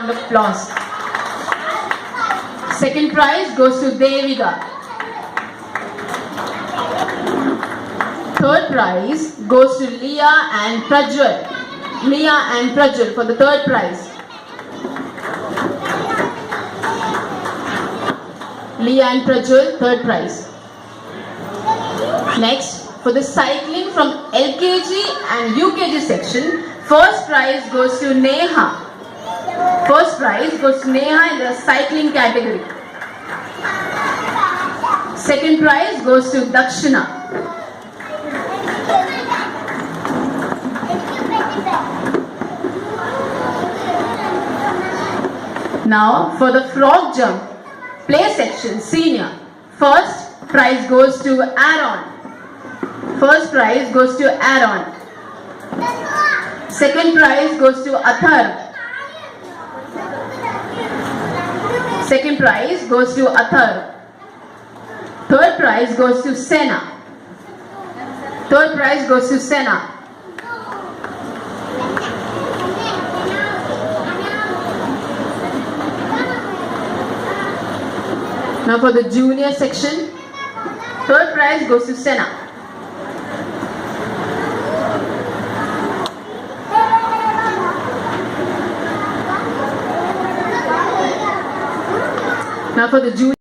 round of applause. Second prize goes to Devika. Third prize goes to Leah and Prajwal. Leah and Prajwal for the third prize. Leah and Prajwal, third prize. Next, for the cycling from LKG and UKG section, first prize goes to Neha. First prize goes to Neha in the cycling category. Second prize goes to Dakshina. Now for the frog jump, play section, senior. First prize goes to Aaron. First prize goes to Aaron. Second prize goes to Athar. Second prize goes to Athar. Third prize goes to Sena. Third prize goes to Sena. Now for the junior section, third prize goes to Sena. Now for the junior